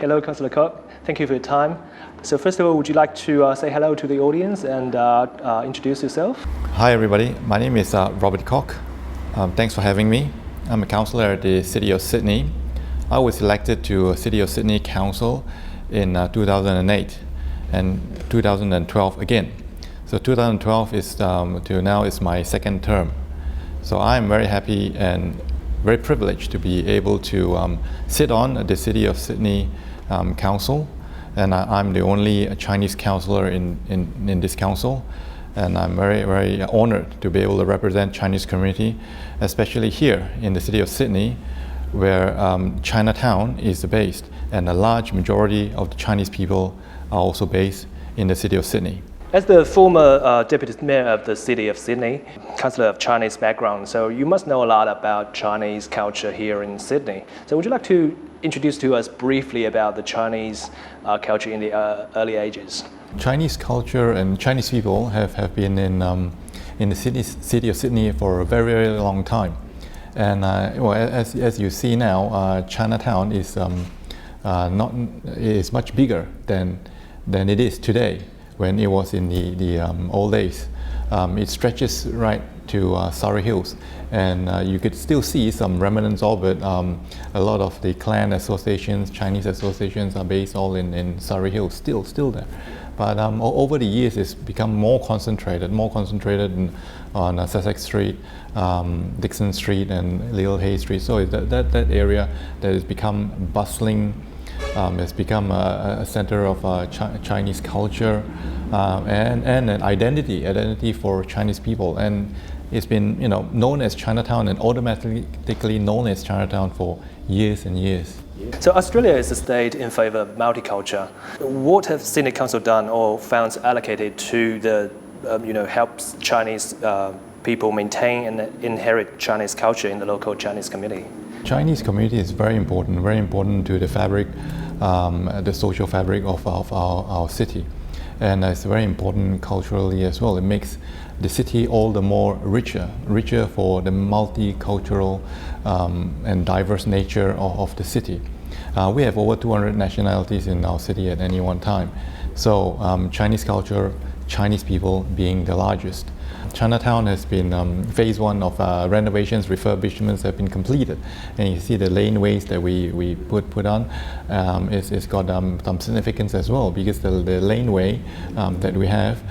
Hello, Councillor Kok. Thank you for your time. So first of all, would you like to say hello to the audience and introduce yourself? Hi everybody, my name is Robert Kok. Thanks for having me. I'm a councillor at the City of Sydney. I was elected to City of Sydney Council in 2008 and 2012 again. So 2012 to now is my second term. So I'm very happy and very privileged to be able to sit on the City of Sydney Council, and I'm the only Chinese councillor in this council, and I'm very honored to be able to represent Chinese community, especially here in the City of Sydney, where Chinatown is based, and a large majority of the Chinese people are also based in the City of Sydney. As the former Deputy Mayor of the City of Sydney, Councillor of Chinese background, so you must know a lot about Chinese culture here in Sydney. So would you like to introduce to us briefly about the Chinese culture in the early ages? Chinese culture and Chinese people have been in the city of Sydney for a very long time. And as you see now, Chinatown is much bigger than it is today. When it was in the old days. It stretches right to Surrey Hills, and you could still see some remnants of it. A lot of the clan associations, Chinese associations are based all in Surrey Hills, still there. But over the years it's become more concentrated on Sussex Street, Dixon Street and Little Hay Street. So that area that has become bustling, has become a center of Chinese culture and an identity for Chinese people, and it's been known as Chinatown and automatically known as Chinatown for years and years. So Australia is a state in favour of multicultural. What have Sydney Council done or funds allocated to the helps Chinese people maintain and inherit Chinese culture in the local Chinese community? Chinese community is very important to the fabric, the social fabric of our city, and it's very important culturally as well. It makes the city all the more richer for the multicultural and diverse nature of the city. We have over 200 nationalities in our city at any one time. So Chinese culture, Chinese people being the largest. Chinatown has been phase one of renovations, refurbishments have been completed, and you see the laneways that we put on. It's got some significance as well, because the laneway that we have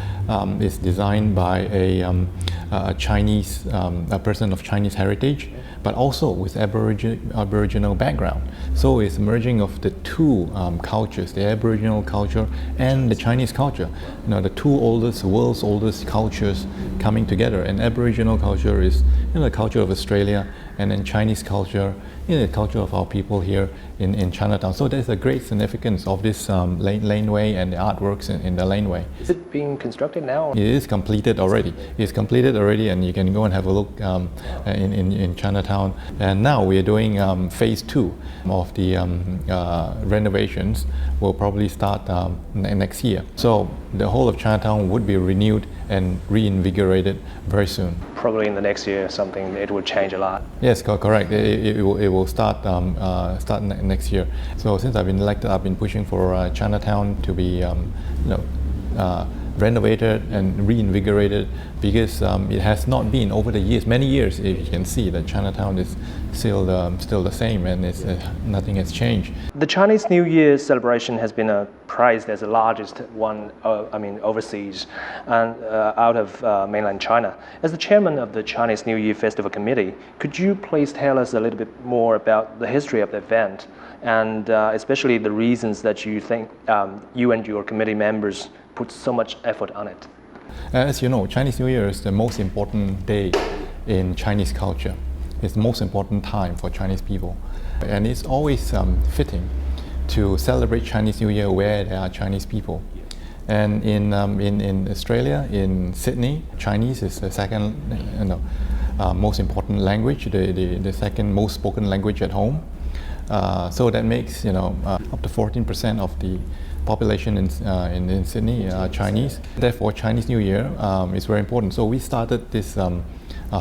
is designed by a Chinese a person of Chinese heritage, but also with Aboriginal background. So it's a merging of the two cultures, the Aboriginal culture and the Chinese culture. The two world's oldest cultures coming together. And Aboriginal culture is the culture of Australia, and then Chinese culture, the culture of our people here in Chinatown. So there's a great significance of this laneway and the artworks in the laneway. Is it being constructed now? It is completed already. It's completed already, and you can go and have a look in Chinatown. And now we are doing phase two of the renovations. Will probably start next year. So the whole of Chinatown would be renewed and reinvigorated very soon. Probably in the next year, it will change a lot. Yes, correct. It will start next year. So since I've been elected, I've been pushing for Chinatown to be renovated and reinvigorated, because it has not been over the years, many years. If you can see that Chinatown is still the same, and nothing has changed. The Chinese New Year celebration has been prized as the largest one, overseas and out of mainland China. As the chairman of the Chinese New Year Festival Committee, could you please tell us a little bit more about the history of the event, and especially the reasons that you think you and your committee members put so much effort on it? As you know, Chinese New Year is the most important day in Chinese culture. It's the most important time for Chinese people, and it's always fitting to celebrate Chinese New Year where there are Chinese people. And in Australia, in Sydney, Chinese is the second most important language, the second most spoken language at home. So that makes up to 14% of the population in Sydney are Chinese. Therefore, Chinese New Year is very important. So we started this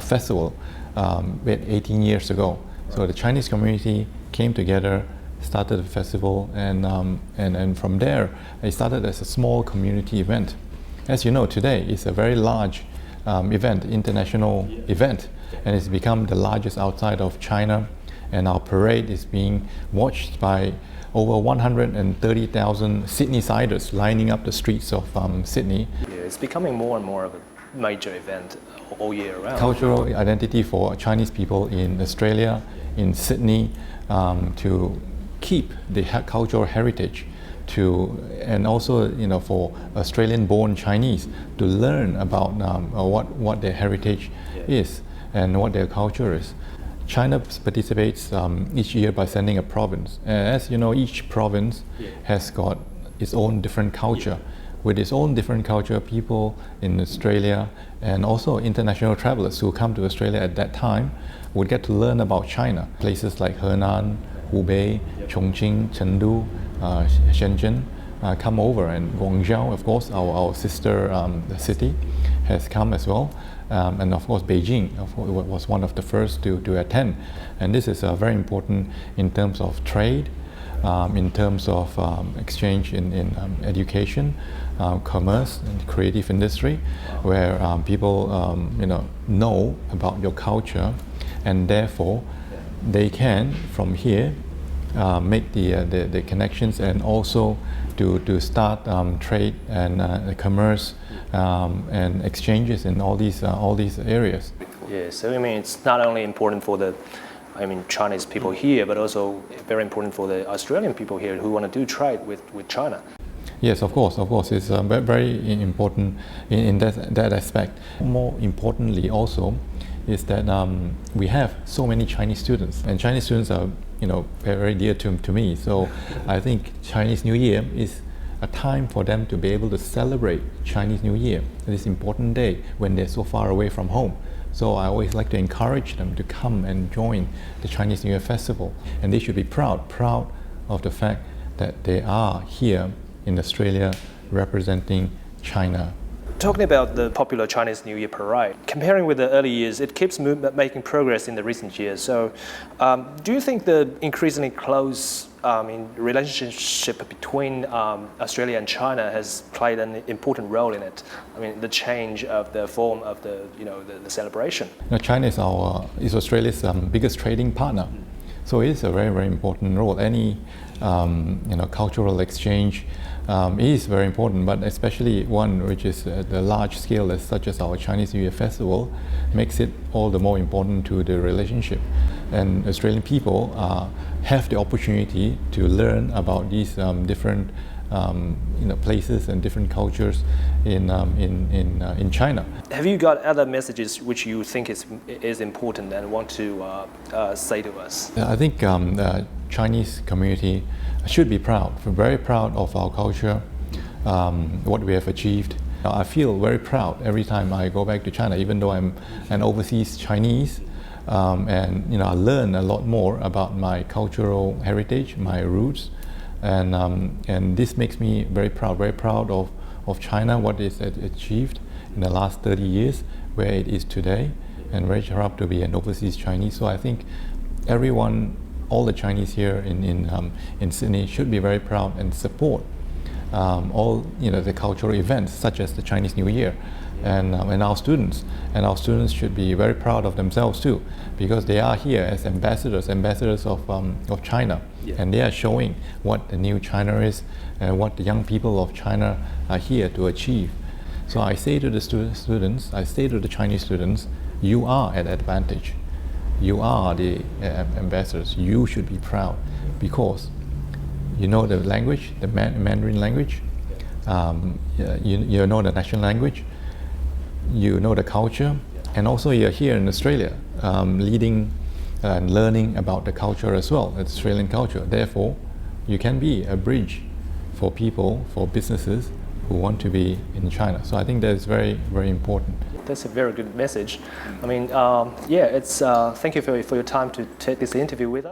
festival 18 years ago. So the Chinese community came together started a festival, and from there it started as a small community event. As you know, today it's a very large event, international event, and it's become the largest outside of China, and our parade is being watched by over 130,000 Sydney-siders lining up the streets of Sydney. Yeah, it's becoming more and more of a major event all year round. Cultural identity for Chinese people in Australia, in Sydney, to keep the cultural heritage, and also for Australian-born Chinese to learn about what their heritage is and what their culture is. China participates each year by sending a province. As you know, each province has got its own different culture. With its own different culture, people in Australia and also international travelers who come to Australia at that time would get to learn about China. Places like Henan, Hubei, Chongqing, Chengdu, Shenzhen come over, and Guangzhou, of course, our sister city, has come as well. And of course Beijing was one of the first to attend, and this is very important in terms of trade, in terms of exchange in education, commerce and creative industry, where people know about your culture, and therefore they can from here make the connections, and also to start trade and commerce and exchanges in all these areas. Yeah, so I mean, it's not only important for the Chinese people here, but also very important for the Australian people here who want to do trade with China. Yes, of course, it's very important in that aspect. More importantly also is that we have so many Chinese students, and Chinese students are very dear to me. So I think Chinese New Year is a time for them to be able to celebrate Chinese New Year, this important day when they're so far away from home. So I always like to encourage them to come and join the Chinese New Year festival, and they should be proud of the fact that they are here in Australia representing China. Talking about the popular Chinese New Year parade, comparing with the early years, it keeps making progress in the recent years. So do you think the increasingly close relationship between Australia and China has played an important role in it? I mean, the change of the form of the celebration. China is Australia's biggest trading partner, so it is a very, very important role. Any cultural exchange is very important, but especially one which is at the large scale, such as our Chinese New Year festival, makes it all the more important to the relationship. And Australian people have the opportunity to learn about these different places and different cultures in China. Have you got other messages which you think is important and want to say to us? I think the Chinese community should be proud. We're very proud of our culture, what we have achieved. I feel very proud every time I go back to China, even though I'm an overseas Chinese, and I learn a lot more about my cultural heritage, my roots, and this makes me very proud of China, what is achieved in the last 30 years, where it is today, and very proud to be an overseas Chinese. So I think everyone, all the Chinese here in Sydney, should be very proud and support all the cultural events such as the Chinese New Year, and our students. And our students should be very proud of themselves too, because they are here as ambassadors of China, and they are showing what the new China is and what the young people of China are here to achieve. So I say to the students, I say to the Chinese students, you are at advantage. You are the ambassadors. You should be proud because you know the language, the Mandarin language. You know the national language. You know the culture, and also you're here in Australia, leading and learning about the culture as well, the Australian culture. Therefore, you can be a bridge for people, for businesses who want to be in China. So I think that's very, very important. That's a very good message. I mean, it's thank you for your time to take this interview with us.